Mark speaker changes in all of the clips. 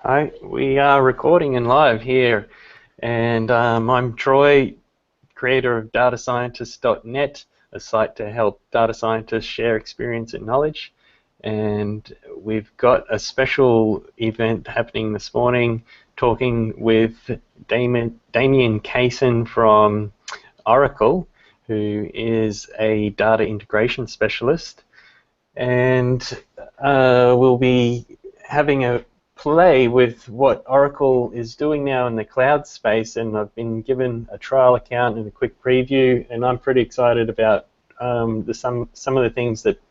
Speaker 1: Hi, we are recording and live here, and I'm Troy, creator of datascientist.net, a site to help data scientists share experience and knowledge. And we've got a special event happening this morning, talking with Damien Kaysen from Oracle, who is a data integration specialist. And we'll be having a play with what Oracle is doing now in the cloud space, and I've been given a trial account and a quick preview, and I'm pretty excited about some of the things that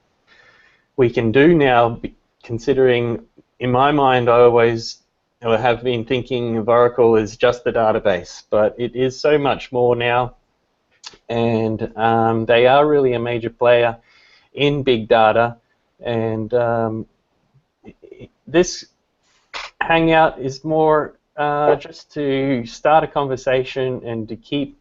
Speaker 1: we can do now, considering in my mind I always have been thinking of Oracle as just the database, but it is so much more now, and they are really a major player in big data, and this Hangout is more just to start a conversation and to keep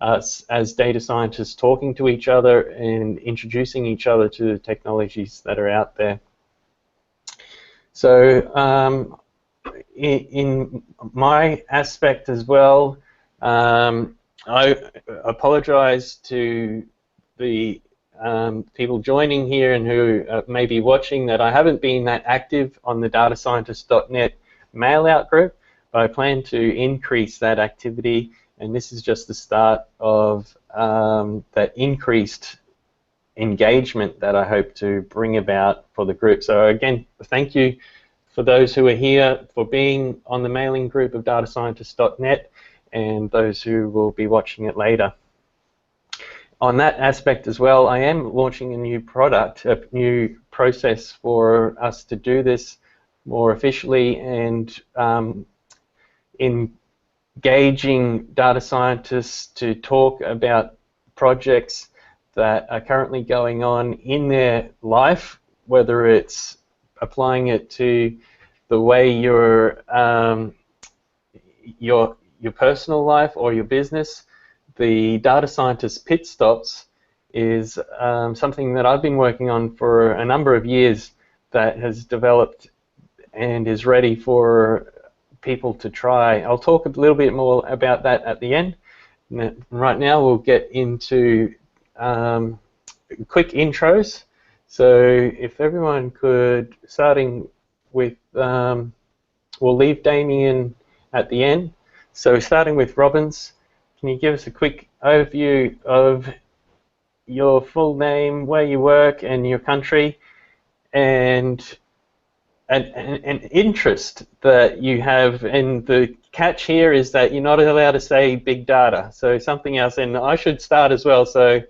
Speaker 1: us as data scientists talking to each other and introducing each other to the technologies that are out there. So in my aspect as well, I apologize to the people joining here and who may be watching that I haven't been that active on the datascientist.net mail-out group, but I plan to increase that activity, and this is just the start of that increased engagement that I hope to bring about for the group. So again, thank you for those who are here for being on the mailing group of datascientist.net and those who will be watching it later. On that aspect as well, I am launching a new product, a new process for us to do this more officially, and engaging data scientists to talk about projects that are currently going on in their life, whether it's applying it to the way your personal life or your business. The Data Scientist Pit Stops is something that I've been working on for a number of years that has developed and is ready for people to try. I'll talk a little bit more about that at the end. Right now we'll get into quick intros. So if everyone could, starting with, we'll leave Damien at the end. So starting with Robbins, can you give us a quick overview of your full name, where you work, and your country, and an interest that you have? And the catch here is that you're not allowed to say big data, so something else. And I should start as well. So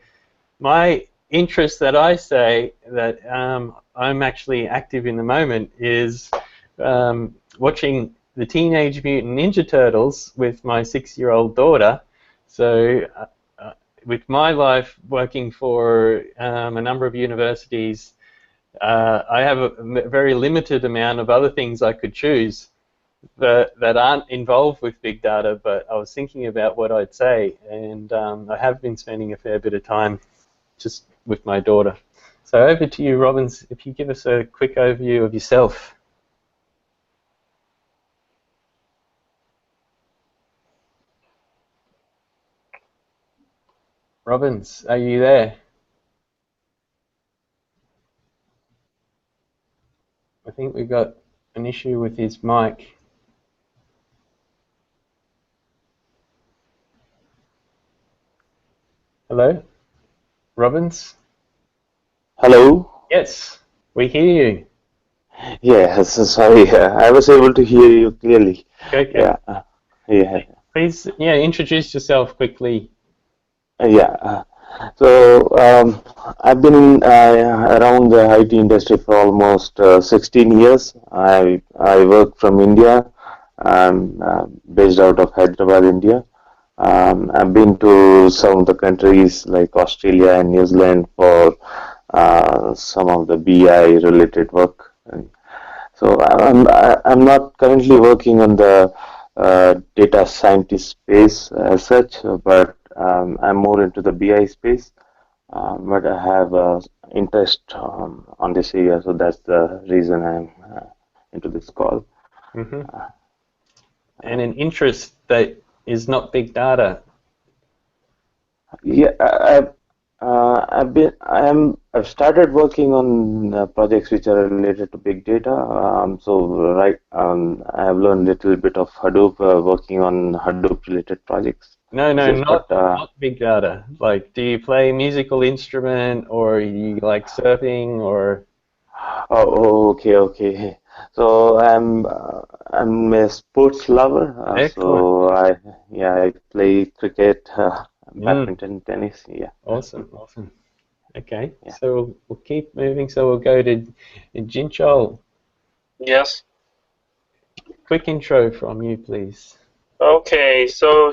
Speaker 1: my interest that I say that I'm actually active in the moment is watching the Teenage Mutant Ninja Turtles with my 6-year-old daughter. So with my life working for a number of universities, I have a very limited amount of other things I could choose that aren't involved with big data, but I was thinking about what I'd say, and I have been spending a fair bit of time just with my daughter. So over to you, Robbins, if you give us a quick overview of yourself. Robbins, are you there? I think we've got an issue with his mic. Hello? Robbins?
Speaker 2: Hello?
Speaker 1: Yes, we hear you.
Speaker 2: Yes, sorry, I was able to hear you clearly.
Speaker 1: Okay.
Speaker 2: Yeah.
Speaker 1: Please, introduce yourself quickly.
Speaker 2: So I've been around the IT industry for almost 16 years. I work from India. I'm based out of Hyderabad, India. I've been to some of the countries like Australia and New Zealand for some of the BI related work. So I'm not currently working on the data scientist space as such, but I'm more into the BI space. But I have interest on this area, so that's the reason I'm into this call.
Speaker 1: Mm-hmm. And an interest that is not big data.
Speaker 2: Yeah, I've started working on projects which are related to big data. I have learned a little bit of Hadoop, working on Hadoop related projects.
Speaker 1: No,
Speaker 2: But
Speaker 1: not big data. Like, do you play a musical instrument, or you like surfing, or?
Speaker 2: okay. So I'm a sports lover.
Speaker 1: Excellent.
Speaker 2: I play cricket,
Speaker 1: Mm,
Speaker 2: badminton, tennis. Yeah,
Speaker 1: awesome. Okay,
Speaker 2: yeah.
Speaker 1: so we'll keep moving. So we'll go to Jinchol.
Speaker 3: Yes.
Speaker 1: Quick intro from you, please.
Speaker 3: Okay. So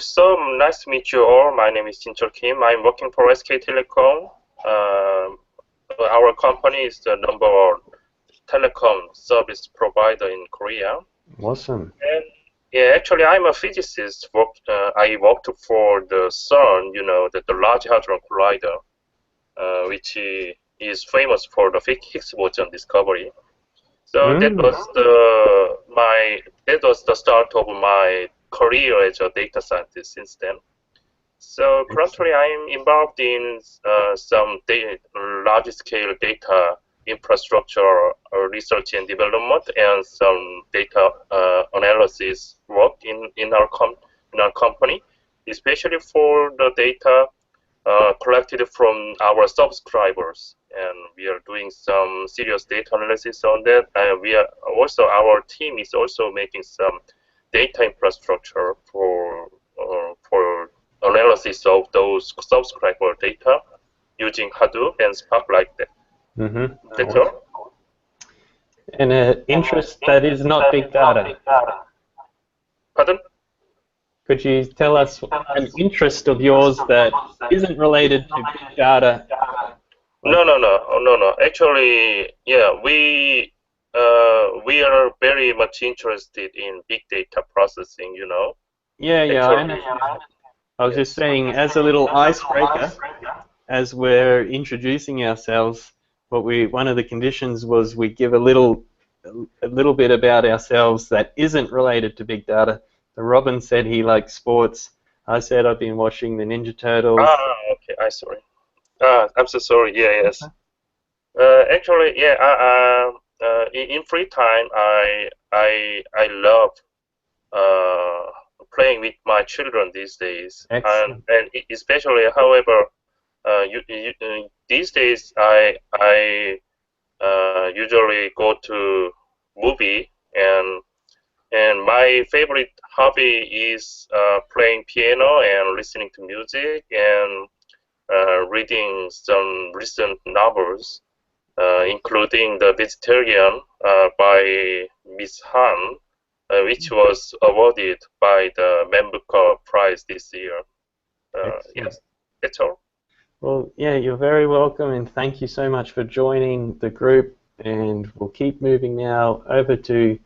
Speaker 3: nice to meet you all. My name is Jinchol Kim. I'm working for SK Telecom. Our company is the number one telecom service provider in Korea.
Speaker 1: Awesome.
Speaker 3: And yeah, actually, I'm a physicist. I worked for the CERN, the Large Hadron Collider, which is famous for the Higgs boson discovery. So
Speaker 1: Mm.
Speaker 3: that was the start of my career as a data scientist since then. So currently I'm involved in some large-scale data infrastructure research and development, and some data analysis work in our company, especially for the data collected from our subscribers, and we are doing some serious data analysis on that. Our team is also making some data infrastructure for analysis of those subscriber data using Hadoop and Spark like that.
Speaker 1: Mm-hmm.
Speaker 3: That's all.
Speaker 1: And an interest that is not big data.
Speaker 3: Pardon?
Speaker 1: Could you tell us an interest of yours that isn't related to big data?
Speaker 3: No. Actually, yeah, we are very much interested in big data processing.
Speaker 1: Yeah, I
Speaker 3: Actually,
Speaker 1: understand. I was just saying, as a little icebreaker, as we're introducing ourselves, one of the conditions was we give a little bit about ourselves that isn't related to big data. So Robin said he likes sports. I said I've been watching the Ninja Turtles.
Speaker 3: okay. Sorry. I'm so sorry. Yeah, yes. Actually, yeah. In free time, I love playing with my children these days,
Speaker 1: Excellent.
Speaker 3: and especially, however, these days I usually go to movie, and my favorite hobby is playing piano and listening to music, and reading some recent novels, including The Vegetarian by Miss Han, which was awarded by the Man Booker Prize this year. Yes, that's all.
Speaker 1: Well, yeah, you're very welcome, and thank you so much for joining the group. And we'll keep moving now over to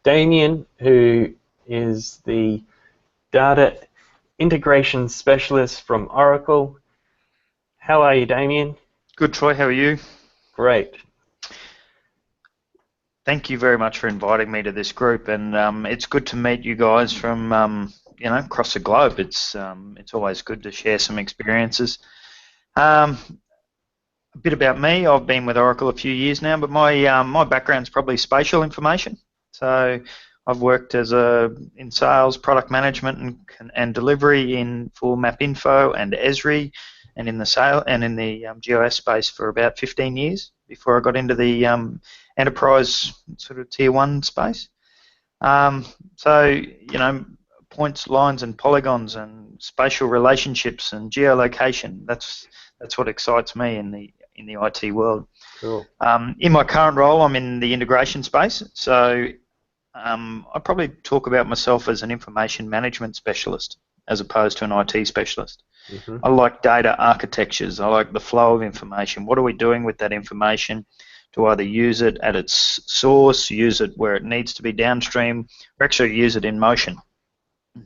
Speaker 1: Damien, who is the data integration specialist from Oracle. How are you, Damien?
Speaker 4: Good, Troy. How are you?
Speaker 1: Great.
Speaker 4: Thank you very much for inviting me to this group, and it's good to meet you guys from across the globe. It's always good to share some experiences. A bit about me. I've been with Oracle a few years now, but my background's probably spatial information. So I've worked in sales, product management, and delivery for MapInfo and Esri, and in the GIS space for about 15 years before I got into the enterprise sort of tier 1 space. Points, lines, and polygons, and spatial relationships, and geolocation. That's what excites me in the IT world.
Speaker 1: Cool.
Speaker 4: In my current role, I'm in the integration space, so I probably talk about myself as an information management specialist as opposed to an IT specialist.
Speaker 1: Mm-hmm.
Speaker 4: I like data architectures. I like the flow of information. What are we doing with that information to either use it at its source, use it where it needs to be downstream, or actually use it in motion?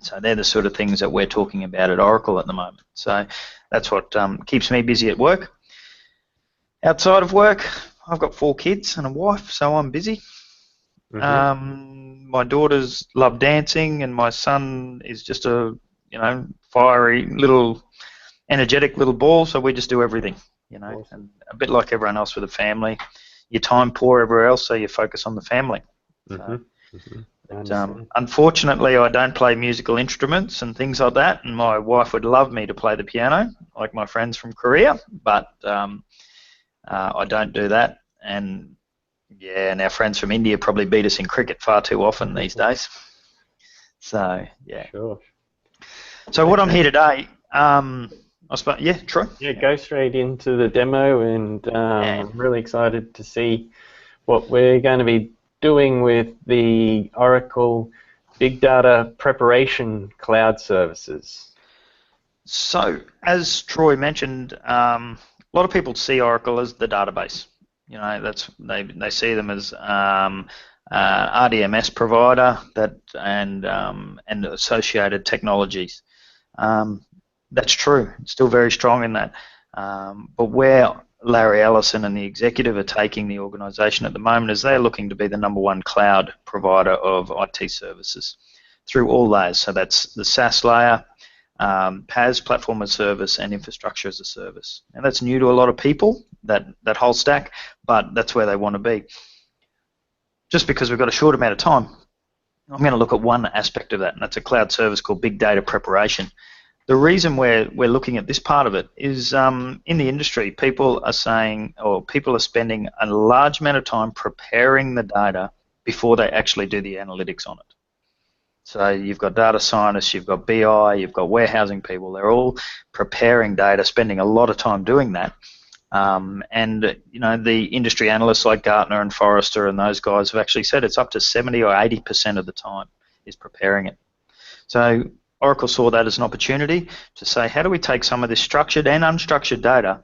Speaker 4: So they're the sort of things that we're talking about at Oracle at the moment. So that's what keeps me busy at work. Outside of work, I've got 4 kids and a wife, so I'm busy. My daughters love dancing, and my son is just a fiery little, energetic little ball. So we just do everything,
Speaker 1: Awesome.
Speaker 4: and a bit like everyone else with a family. Your time poor everywhere else, so you focus on the family. So, unfortunately, I don't play musical instruments and things like that, and my wife would love me to play the piano, like my friends from Korea, but I don't do that. And yeah, and our friends from India probably beat us in cricket far too often these days. So yeah.
Speaker 1: Sure.
Speaker 4: So what I'm here today, I suppose, yeah, Troy?
Speaker 1: Yeah, go straight into the demo, and I'm really excited to see what we're going to be doing with the Oracle Big Data Preparation Cloud Services.
Speaker 4: So, as Troy mentioned, a lot of people see Oracle as the database. They see them as RDMS provider and associated technologies. That's true. It's still very strong in that. But where Larry Ellison and the executive are taking the organisation at the moment is they're looking to be the #1 cloud provider of IT services through all layers. So that's the SaaS layer, PaaS, platform as a service, and infrastructure as a service. And that's new to a lot of people, that whole stack, but that's where they want to be. Just because we've got a short amount of time, I'm going to look at one aspect of that, and that's a cloud service called Big Data Preparation. The reason we're looking at this part of it is in the industry, people are saying, or people are spending a large amount of time preparing the data before they actually do the analytics on it. So you've got data scientists, you've got BI, you've got warehousing people. They're all preparing data, spending a lot of time doing that. And the industry analysts like Gartner and Forrester and those guys have actually said it's up to 70 or 80% of the time is preparing it. So Oracle saw that as an opportunity to say, how do we take some of this structured and unstructured data,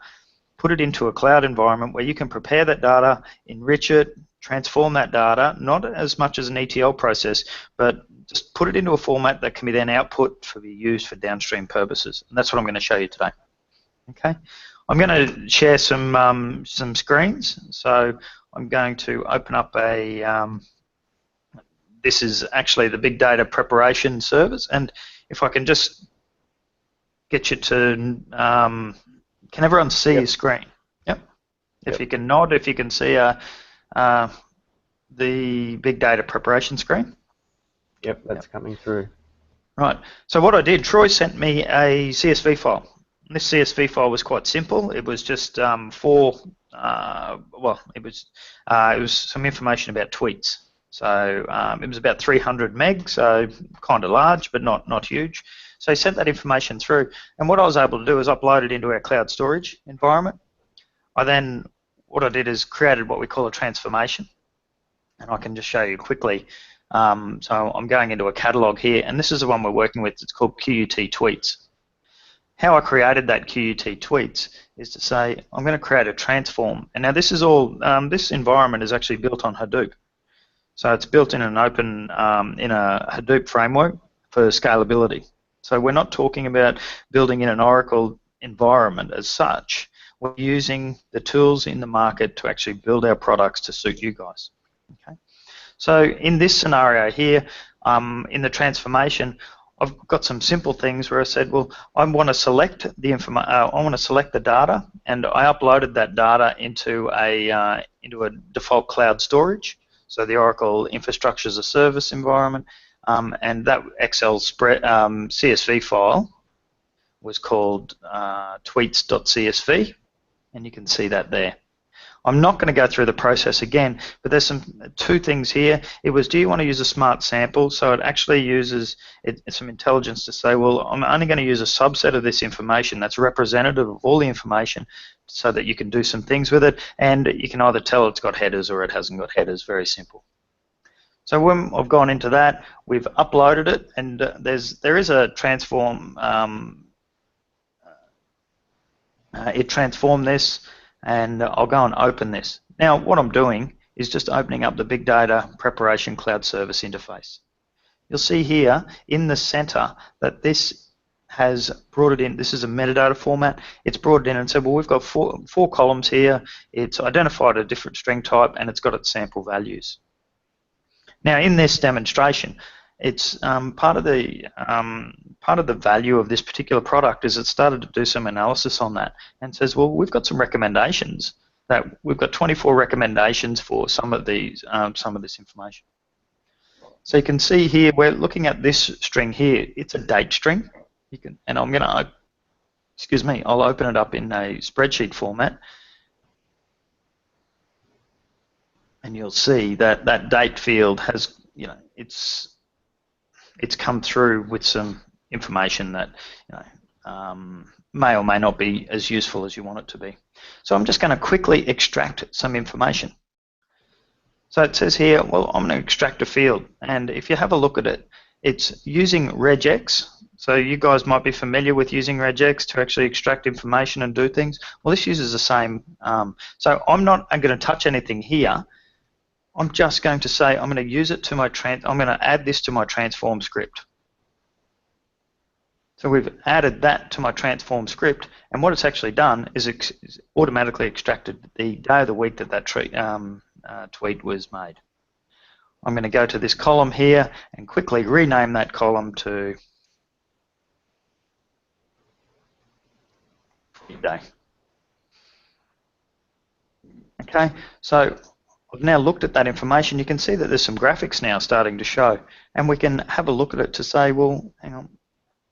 Speaker 4: put it into a cloud environment where you can prepare that data, enrich it, transform that data, not as much as an ETL process, but just put it into a format that can be then output for be used for downstream purposes. And that's what I'm going to show you today. Okay, I'm going to share some screens. So I'm going to open up a. This is actually the Big Data Preparation Service, and if I can just get you to, can everyone see your screen? Yep. If you can nod, if you can see the Big Data Preparation screen.
Speaker 1: Yep, that's coming through.
Speaker 4: Right. So what I did, Troy sent me a CSV file. And this CSV file was quite simple. It was just it was some information about tweets. So it was about 300 meg, so kind of large, but not huge. So he sent that information through, and what I was able to do is upload it into our cloud storage environment. What I did is created what we call a transformation, and I can just show you quickly. So I'm going into a catalog here, and this is the one we're working with. It's called QUT Tweets. How I created that QUT Tweets is to say I'm going to create a transform, and now this is all. This environment is actually built on Hadoop. So it's built in an open, in a Hadoop framework for scalability. So we're not talking about building in an Oracle environment as such. We're using the tools in the market to actually build our products to suit you guys. Okay. So in this scenario here, in the transformation, I've got some simple things where I said, well, I want to select the data, and I uploaded that data into a default cloud storage. So the Oracle Infrastructure as a Service environment, and that Excel CSV file was called tweets.csv, and you can see that there. I'm not going to go through the process again, but there's two things here. It was, do you want to use a smart sample? So it actually uses some intelligence to say, well, I'm only going to use a subset of this information that's representative of all the information so that you can do some things with it, and you can either tell it's got headers or it hasn't got headers. Very simple. So when I've gone into that, we've uploaded it, and there is a transform. It transformed this, and I'll go and open this. Now what I'm doing is just opening up the Big Data Preparation Cloud Service interface. You'll see here in the center that this has brought it in. This is a metadata format. It's brought it in and said, well, we've got four columns here. It's identified a different string type, and it's got its sample values. Now, in this demonstration, it's part of the value of this particular product is it started to do some analysis on that and says, well, we've got some recommendations that we've got 24 recommendations for some of this information. So you can see here we're looking at this string here. It's a date string. And I'm going to, excuse me, I'll open it up in a spreadsheet format. And you'll see that that date field has, it's come through with some information that, may or may not be as useful as you want it to be. So I'm just going to quickly extract some information. So it says here, well, I'm going to extract a field. And if you have a look at it, it's using regex. So you guys might be familiar with using regex to actually extract information and do things. Well, this uses the same. So I'm going to touch anything here. I'm just going to say I'm going to use it to my I'm going to add this to my transform script. So we've added that to my transform script, and what it's actually done is it's automatically extracted the day of the week that tweet was made. I'm going to go to this column here and quickly rename that column to day. Okay, so I've now looked at that information. You can see that there's some graphics now starting to show, and we can have a look at it to say, well, hang on,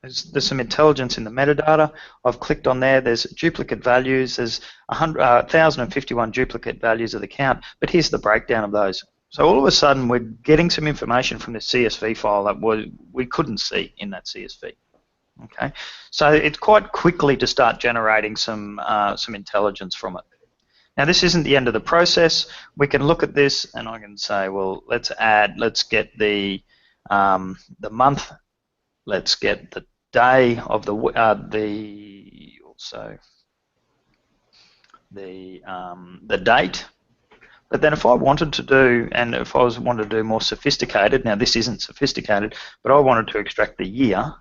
Speaker 4: there's some intelligence in the metadata. I've clicked on there. There's duplicate values. There's 1,051 duplicate values of the count, but here's the breakdown of those. So all of a sudden, we're getting some information from the CSV file that we couldn't see in that CSV. Okay, so it's quite quickly to start generating some intelligence from it. Now this isn't the end of the process. We can look at this and I can say, well, let's get the month, let's get the day of the date. But then if I wanted to do, and if I wanted to do more sophisticated, now this isn't sophisticated, but I wanted to extract the year,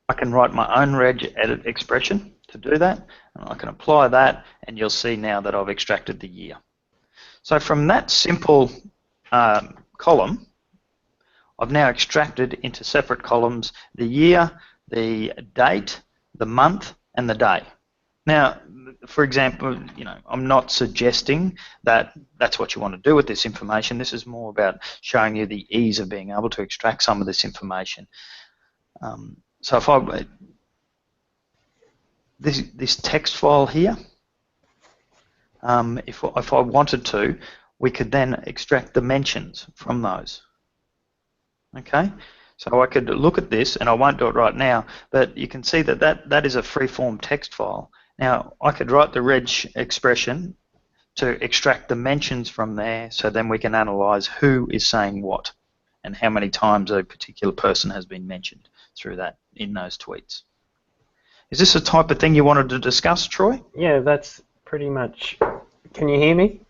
Speaker 4: I can write my own reg edit expression to do that, and I can apply that, and you'll see now that I've extracted the year. So from that simple column, I've now extracted into separate columns the year, the date, the month, and the day. Now, for example, I'm not suggesting that that's what you want to do with this information. This is more about showing you the ease of being able to extract some of this information. So if this text file here, if I wanted to, we could then extract dimensions from those. Okay, so I could look at this, and I won't do it right now, but you can see that is a free-form text file. Now I could write the reg expression to extract dimensions from there, so then we can analyze who is saying what and how many times a particular person has been mentioned through that in those tweets. Is this the type of thing you wanted to discuss, Troy?
Speaker 1: Yeah, that's pretty much. Can you hear me?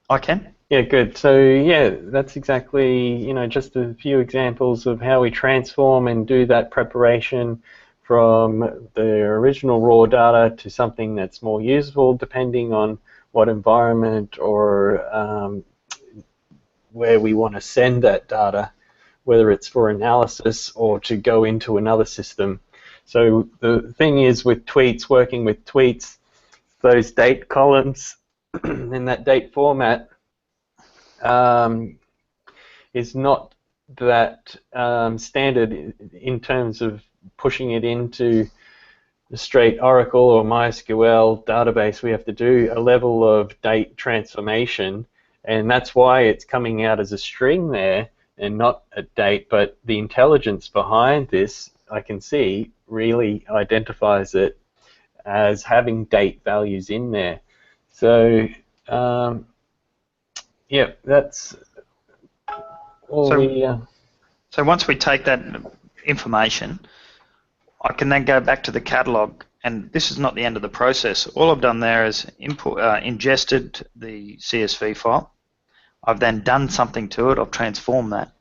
Speaker 4: I can.
Speaker 1: Yeah, good. So yeah, that's exactly, just a few examples of how we transform and do that preparation from the original raw data to something that's more usable depending on what environment or where we want to send that data, whether it's for analysis or to go into another system. So the thing is with tweets, working with tweets, those date columns in that date format is not that standard in terms of pushing it into the straight Oracle or MySQL database. We have to do a level of date transformation, and that's why it's coming out as a string there and not a date, but the intelligence behind this, I can see, really identifies it as having date values in there. So yeah, that's all
Speaker 4: So once we take that information, I can then go back to the catalog, and this is not the end of the process. All I've done there is ingested the CSV file. I've then done something to it. I've transformed that.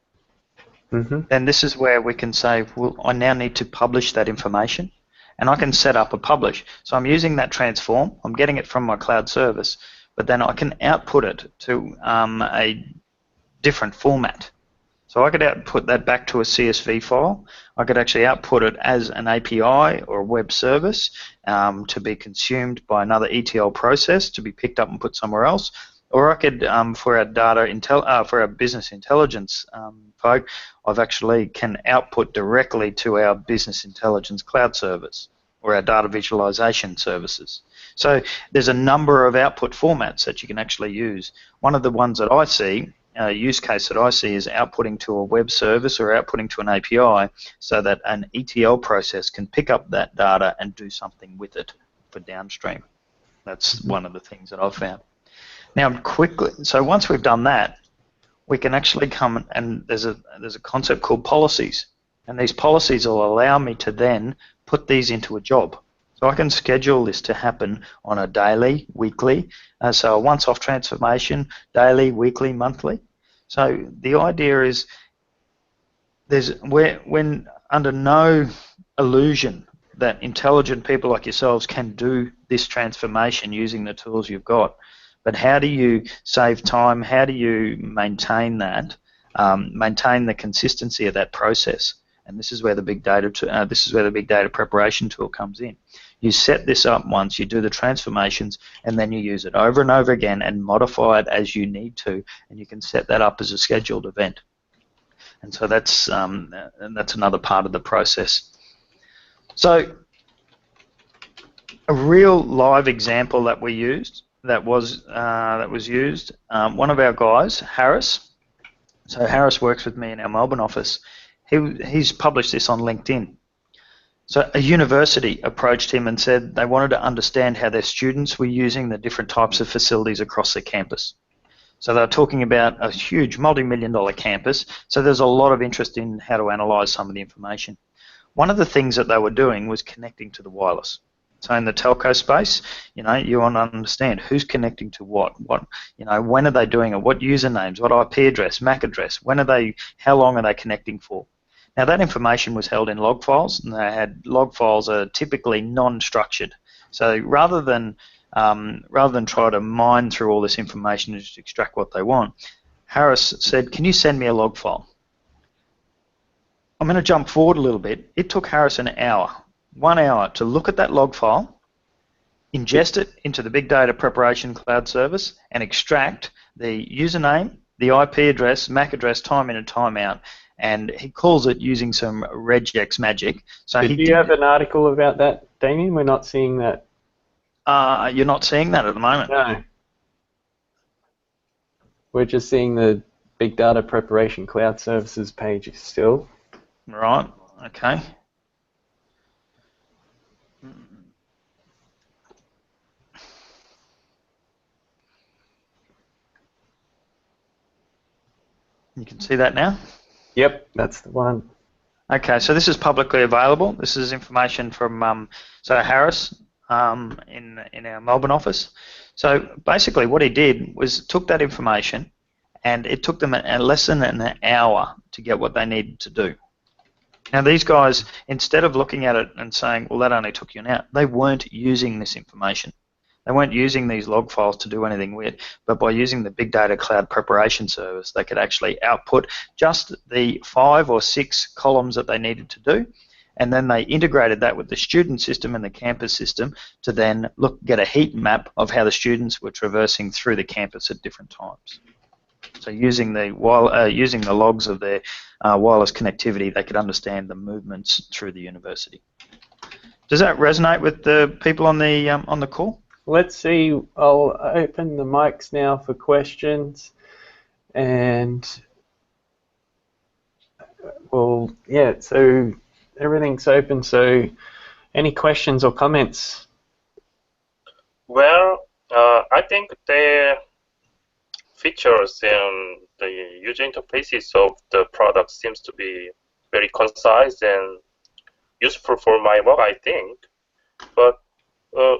Speaker 4: Then this is where we can say, well, I now need to publish that information, and I can set up a publish. So I'm using that transform. I'm getting it from my cloud service. but then I can output it to a different format. So I could output that back to a CSV file. I could actually output it as an API or a web service to be consumed by another ETL process to be picked up and put somewhere else. Or I could, for our business intelligence folk, I've actually can output directly to our business intelligence cloud service or our data visualization services. So there's a number of output formats that you can actually use. One of the ones that I see, use case that I see, is outputting to a web service or outputting to an API so that an ETL process can pick up that data and do something with it for downstream. That's one of the things that I've found. Now, quickly, so once we've done that, we can actually come and there's a concept called policies, and these policies will allow me to then put these into a job. So I can schedule this to happen on a daily, weekly, so a once-off transformation, daily, weekly, monthly. So the idea is when under no illusion that intelligent people like yourselves can do this transformation using the tools you've got. But how do you save time? How do you maintain that? Maintain the consistency of that process? And this is where the big data preparation tool comes in. You set this up once, you do the transformations, and then you use it over and over again and modify it as you need to, and you can set that up as a scheduled event. And so that's another part of the process. So a real live example that we used. That was used. One of our guys, Harris. So Harris works with me in our Melbourne office. He's published this on LinkedIn. So a university approached him and said they wanted to understand how their students were using the different types of facilities across their campus. So they were talking about a huge multi-million-dollar campus. So there's a lot of interest in how to analyse some of the information. One of the things that they were doing was connecting to the wireless. So in the telco space, you want to understand who's connecting to what, when are they doing it, what usernames, what IP address, MAC address, how long are they connecting for? Now that information was held in log files, and log files are typically non-structured. So rather than try to mine through all this information and just extract what they want, Harris said, "Can you send me a log file?" I'm going to jump forward a little bit. It took Harris an hour. 1 hour to look at that log file, ingest it into the Big Data Preparation Cloud Service, and extract the username, the IP address, MAC address, time in and time out. And he calls it using some regex magic. So
Speaker 1: do you have an article about that, Damien? We're not seeing that.
Speaker 4: You're not seeing that at the moment?
Speaker 1: No. We're just seeing the Big Data Preparation Cloud Services page still.
Speaker 4: Right, okay. You can see that now?
Speaker 1: Yep, that's the one.
Speaker 4: Okay, so this is publicly available. This is information from Harris in our Melbourne office. So basically what he did was took that information, and it took them less than an hour to get what they needed to do. Now these guys, instead of looking at it and saying, well, that only took you an hour, they weren't using this information. They weren't using these log files to do anything weird, but by using the Big Data Cloud Preparation Service, they could actually output just the 5 or 6 columns that they needed to do, and then they integrated that with the student system and the campus system to then get a heat map of how the students were traversing through the campus at different times. So using the logs of their wireless connectivity, they could understand the movements through the university. Does that resonate with the people on the call?
Speaker 1: Let's see. I'll open the mics now for questions, and well, yeah. So everything's open. So, any questions or comments?
Speaker 3: Well, I think the features and the user interfaces of the product seems to be very concise and useful for my work, I think. But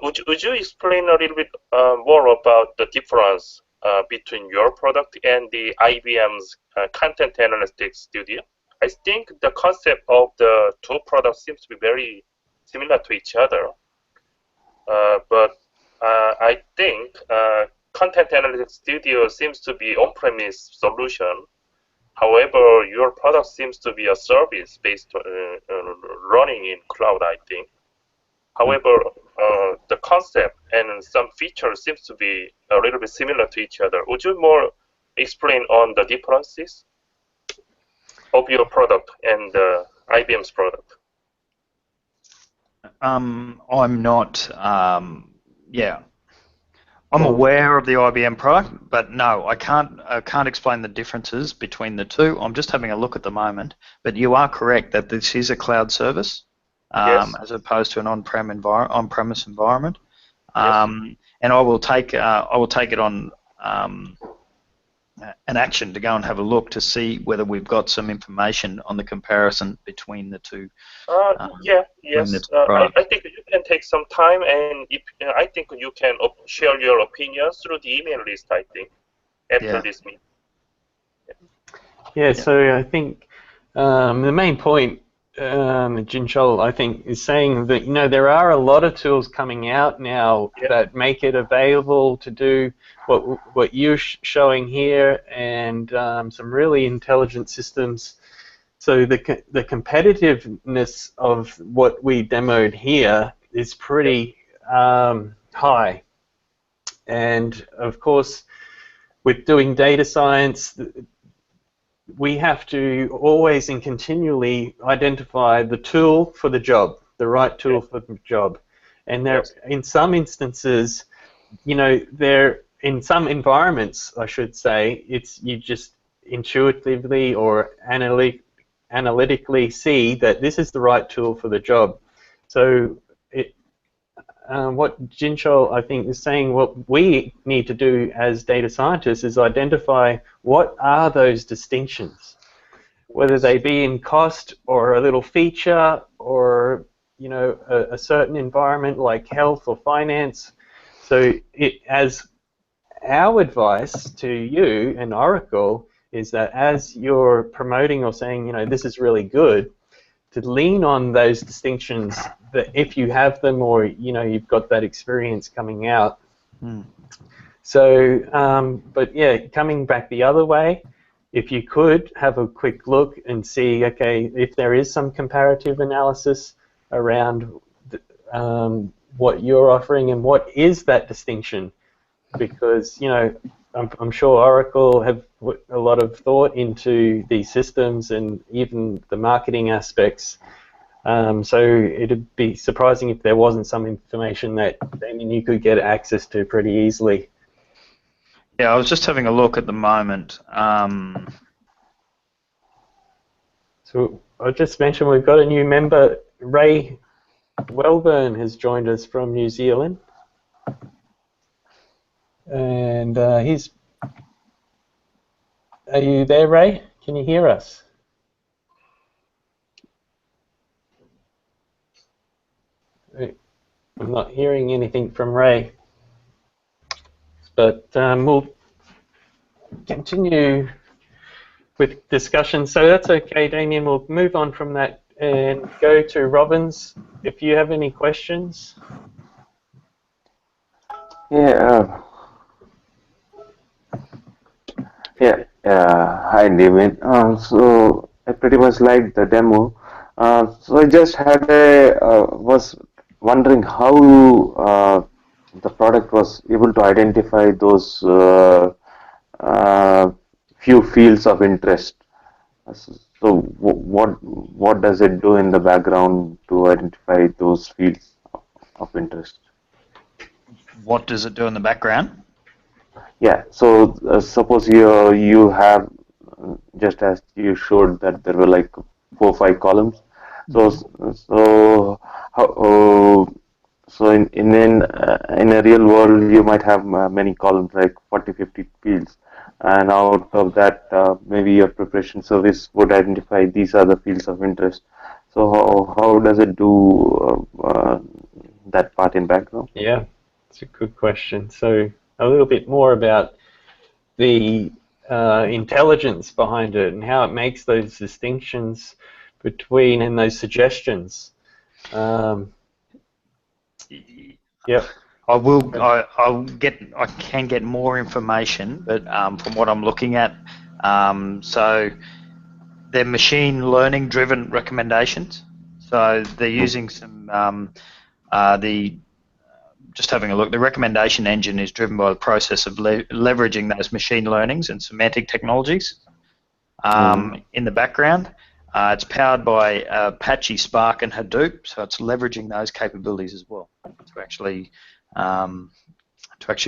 Speaker 3: would you explain a little bit more about the difference between your product and the IBM's Content Analytics Studio? I think the concept of the two products seems to be very similar to each other. But I think Content Analytics Studio seems to be on-premise solution. However, your product seems to be a service based running in cloud, I think. However, the concept and some features seems to be a little bit similar to each other. Would you more explain on the differences of your product and IBM's product?
Speaker 4: I'm not, yeah. I'm aware of the IBM product, but no, I can't explain the differences between the two. I'm just having a look at the moment, but you are correct that this is a cloud service,
Speaker 3: yes,
Speaker 4: as opposed to an on-premise environment.
Speaker 3: Yes.
Speaker 4: And I will take it on an action to go and have a look to see whether we've got some information on the comparison between the two.
Speaker 3: Yes. I think you can take some time, and I think you can share your opinions through the email list, I think, after this meeting.
Speaker 1: Yeah, so I think the main point, Jinchol, I think, is saying that, there are a lot of tools coming out now that make it available to do what you're showing here, and some really intelligent systems. So the competitiveness of what we demoed here is pretty high. And of course, with doing data science, we have to always and continually identify the tool for the job, the right tool for the job. And there, in some instances, in some environments, I should say, you just intuitively or analytically see that this is the right tool for the job. So what Jinchol, I think, is saying, what we need to do as data scientists is identify what are those distinctions, whether they be in cost or a little feature or a certain environment like health or finance. So as our advice to you and Oracle is that as you're promoting or saying, this is really good, to lean on those distinctions that if you have them or you've got that experience coming out. So, but yeah, coming back the other way, if you could have a quick look and see, okay, if there is some comparative analysis around what you're offering and what is that distinction, because I'm sure Oracle have put a lot of thought into these systems and even the marketing aspects. So it'd be surprising if there wasn't some information that you could get access to pretty easily.
Speaker 4: Yeah, I was just having a look at the moment.
Speaker 1: So I just mentioned we've got a new member, Ray Welburn has joined us from New Zealand. And are you there, Ray? Can you hear us? I'm not hearing anything from Ray. But we'll continue with discussion. So that's okay, Damien. We'll move on from that and go to Robbins. If you have any questions.
Speaker 2: Hi, David. So I pretty much liked the demo. So I just was wondering how the product was able to identify those few fields of interest. So what does it do in the background to identify those fields of interest?
Speaker 4: What does it do in the background?
Speaker 2: Yeah, so suppose you have, just as you showed, that there were like 4 or 5 columns. So in a real world you might have many columns, like 40-50 fields, and out of that maybe your preparation service would identify these are the fields of interest. So how does it do that part in background?
Speaker 1: Yeah, it's a good question. So a little bit more about the intelligence behind it and how it makes those distinctions between and those suggestions. Yeah.
Speaker 4: I can get more information, but from what I'm looking at, so they're machine learning driven recommendations. So they're using some just having a look. The recommendation engine is driven by the process of leveraging those machine learnings and semantic technologies in the background. It's powered by Apache, Spark, and Hadoop, so it's leveraging those capabilities as well to actually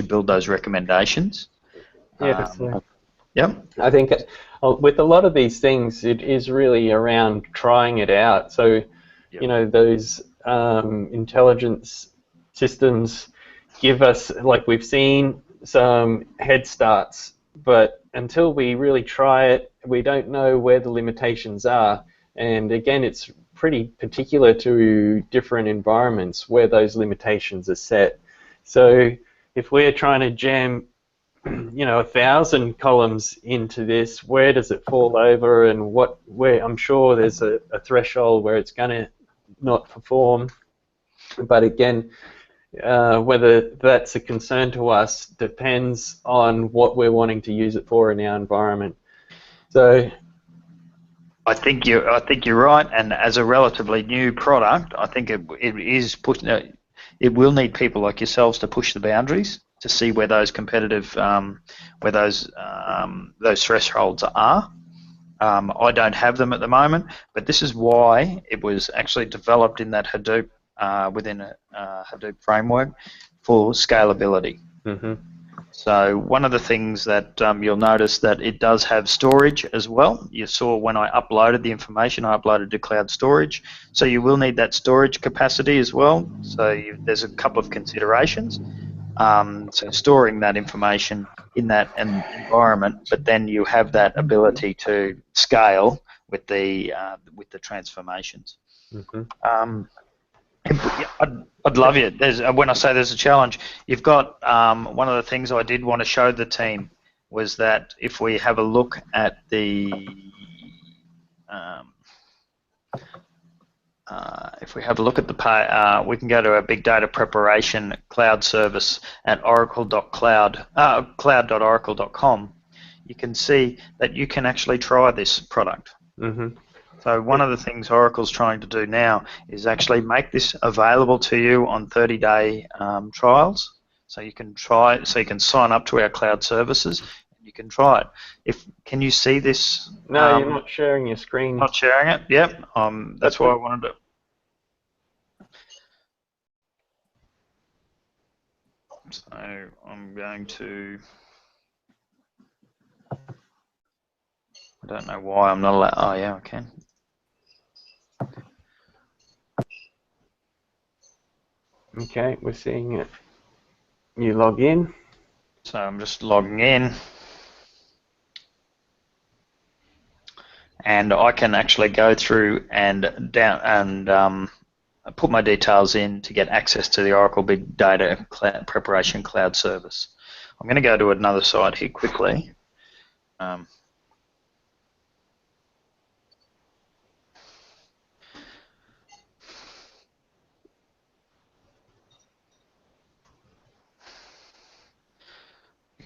Speaker 4: build those recommendations.
Speaker 1: Yes.
Speaker 4: Yep.
Speaker 1: I think with a lot of these things, it is really around trying it out. So, you know, those intelligence systems give us, like we've seen, some head starts, but until we really try it, we don't know where the limitations are. And again, it's pretty particular to different environments where those limitations are set. So if we're trying to jam, you know, 1,000 columns into this, where does it fall over, and where I'm sure there's a threshold where it's going to not perform. But again, whether that's a concern to us depends on what we're wanting to use it for in our environment. So
Speaker 4: I think you're right, and as a relatively new product, I think it it will need people like yourselves to push the boundaries to see where those competitive, where those thresholds are. I don't have them at the moment, but this is why it was actually developed in that Hadoop, within a Hadoop framework for scalability.
Speaker 1: Mm-hmm.
Speaker 4: So one of the things that you'll notice that it does have storage as well. You saw when I uploaded the information, I uploaded to cloud storage. So you will need that storage capacity as well. So there's a couple of considerations. So storing that information in that environment, but then you have that ability to scale with the transformations.
Speaker 1: Mm-hmm.
Speaker 4: I'd love you. When I say there's a challenge, you've got one of the things I did want to show the team was that if we have a look at the we can go to a big data preparation cloud service at cloud.oracle.com. You can see that you can actually try this product.
Speaker 1: Mm-hmm.
Speaker 4: So one of the things Oracle's trying to do now is actually make this available to you on 30-day trials. So you can try. So you can sign up to our cloud services and you can try it. Can you see this?
Speaker 1: No, you're not sharing your screen.
Speaker 4: Not sharing it. Yep. That's why I wanted to. So I'm going to. I don't know why I'm not allowed. Oh yeah, I can.
Speaker 1: Okay, we're seeing it. You log in.
Speaker 4: So I'm just logging in. And I can actually go through and put my details in to get access to the Oracle Big Data Preparation Cloud Service. I'm going to go to another site here quickly.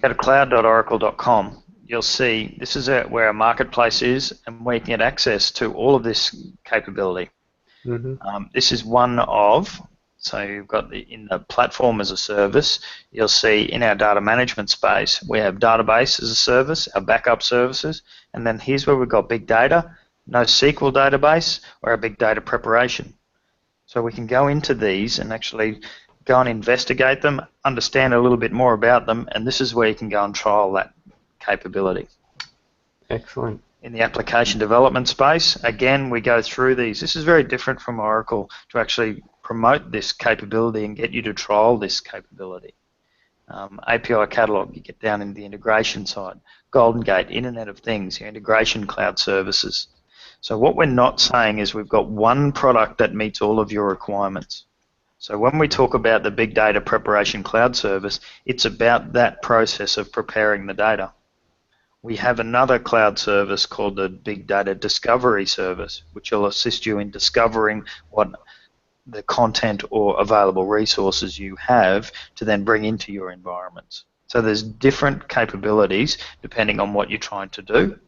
Speaker 4: Go to cloud.oracle.com. You'll see this is where our marketplace is and where you can get access to all of this capability.
Speaker 1: Mm-hmm.
Speaker 4: This is one of, so you've got in the platform as a service, you'll see in our data management space, we have database as a service, our backup services, and then here's where we've got big data, NoSQL database, or our big data preparation. So we can go into these and actually go and investigate them, understand a little bit more about them, and this is where you can go and trial that capability.
Speaker 1: Excellent.
Speaker 4: In the application development space, again, we go through these. This is very different from Oracle to actually promote this capability and get you to trial this capability. API catalog, you get down into the integration side. Golden Gate, Internet of Things, your integration cloud services. So what we're not saying is we've got one product that meets all of your requirements. So when we talk about the Big Data Preparation Cloud Service, it's about that process of preparing the data. We have another cloud service called the Big Data Discovery Service, which will assist you in discovering what the content or available resources you have to then bring into your environments. So there's different capabilities depending on what you're trying to do.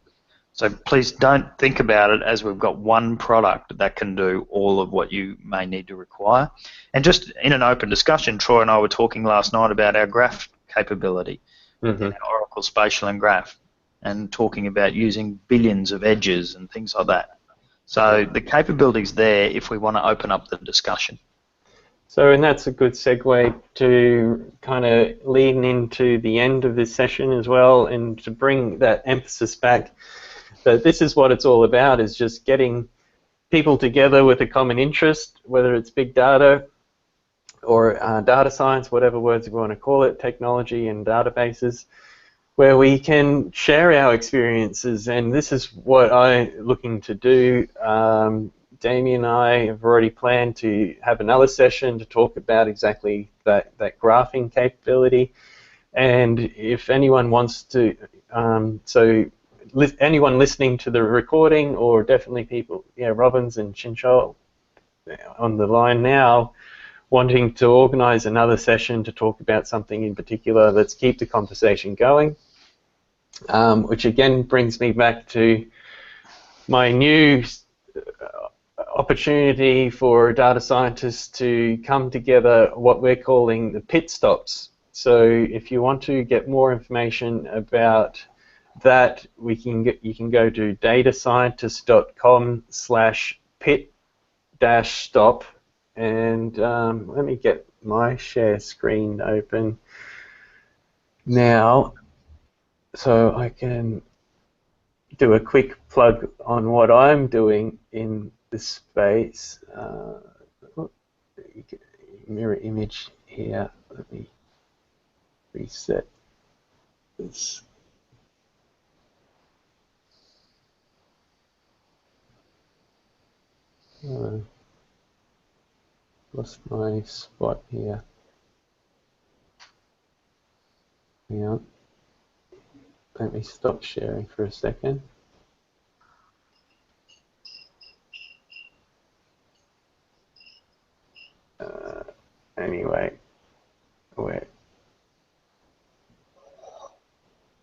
Speaker 4: So please don't think about it as we've got one product that can do all of what you may need to require. And just in an open discussion, Troy and I were talking last night about our graph capability, in Oracle Spatial and Graph, and talking about using billions of edges and things like that. So the capability's there if we want to open up the discussion.
Speaker 1: So, and that's a good segue to kind of lean into the end of this session as well, and to bring that emphasis back that this is what it's all about, is just getting people together with a common interest, whether it's big data or data science, whatever words you want to call it, technology and databases, where we can share our experiences. And this is what I'm looking to do. Damien and I have already planned to have another session to talk about exactly that graphing capability. And if anyone wants to, anyone listening to the recording, or definitely people, Robbins and Chinchol on the line now, wanting to organize another session to talk about something in particular, let's keep the conversation going. Which again brings me back to my new opportunity for data scientists to come together, what we're calling the pit stops. So if you want to get more information about that, you can go to datascientist.com/pit-stop, and let me get my share screen open now so I can do a quick plug on what I'm doing in this space. Mirror image here. Let me reset this. Lost my spot here. Yeah. Let me stop sharing for a second. Anyway, wait.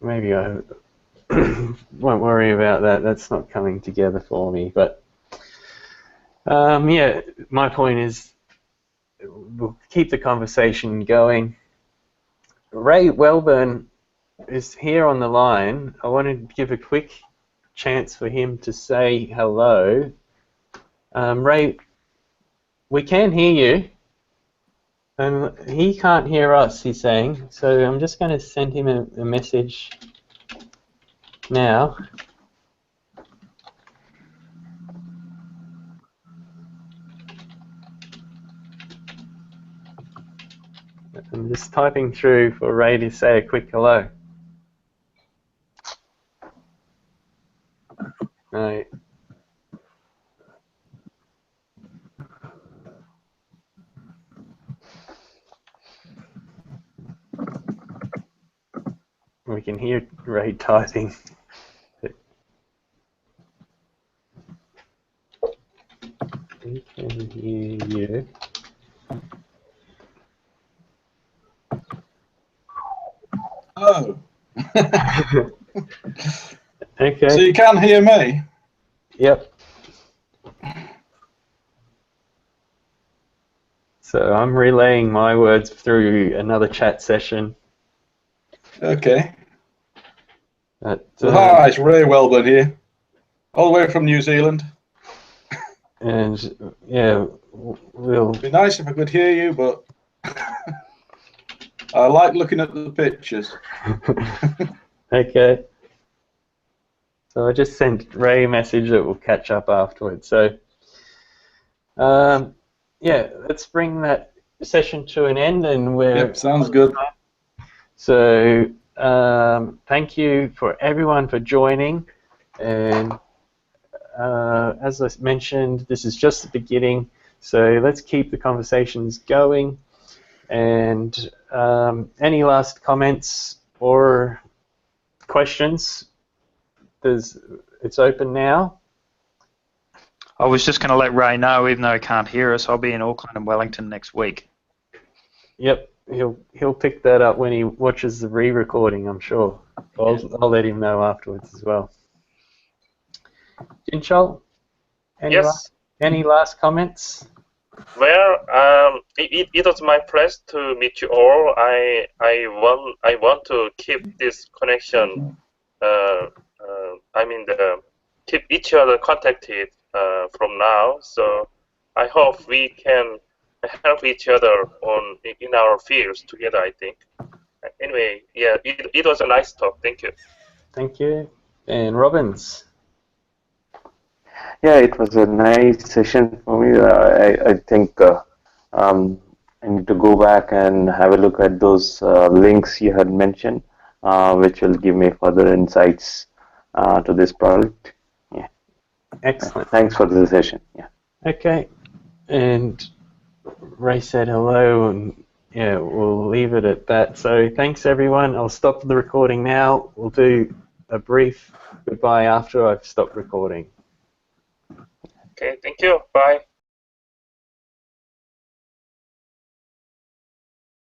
Speaker 1: Maybe I won't worry about that. That's not coming together for me. But yeah, my point is we'll keep the conversation going. Ray Welburn is here on the line. I want to give a quick chance for him to say hello. Ray, we can hear you. He can't hear us, he's saying. So I'm just going to send him a message now. I'm just typing through for Ray to say a quick hello. Right. We can hear Ray typing. We can hear you.
Speaker 5: Oh.
Speaker 1: Okay.
Speaker 5: So you can hear me?
Speaker 1: Yep. So I'm relaying my words through another chat session.
Speaker 5: Okay.
Speaker 1: But,
Speaker 5: hi, it's Ray Welburn here, all the way from New Zealand.
Speaker 1: And yeah, we'll.
Speaker 5: It'd be nice if I could hear you, but I like looking at the pictures.
Speaker 1: Okay. So I just sent Ray a message that we'll catch up afterwards. So yeah, let's bring that session to an end, and we're.
Speaker 5: Yep, sounds good.
Speaker 1: So thank you for everyone for joining, and as I mentioned, this is just the beginning, so let's keep the conversations going. And any last comments or questions? It's open now.
Speaker 4: I was just going to let Ray know, even though he can't hear us, I'll be in Auckland and Wellington next week.
Speaker 1: Yep, he'll pick that up when he watches the re-recording, I'm sure. I'll let him know afterwards as well. Jinchol,
Speaker 3: Yes.
Speaker 1: any last comments?
Speaker 3: Well, it was my pleasure to meet you all. I want to keep this connection. Keep each other contacted from now. So I hope we can help each other in our fields together. I think. Anyway, yeah, it was a nice talk. Thank you.
Speaker 1: Thank you. And Robbins.
Speaker 2: Yeah, it was a nice session for me. I think I need to go back and have a look at those links you had mentioned, which will give me further insights to this product. Yeah.
Speaker 1: Excellent.
Speaker 2: Thanks for the session. Yeah.
Speaker 1: Okay. And Ray said hello, and yeah, we'll leave it at that. So thanks, everyone. I'll stop the recording now. We'll do a brief goodbye after I've stopped recording.
Speaker 3: Okay, thank you. Bye.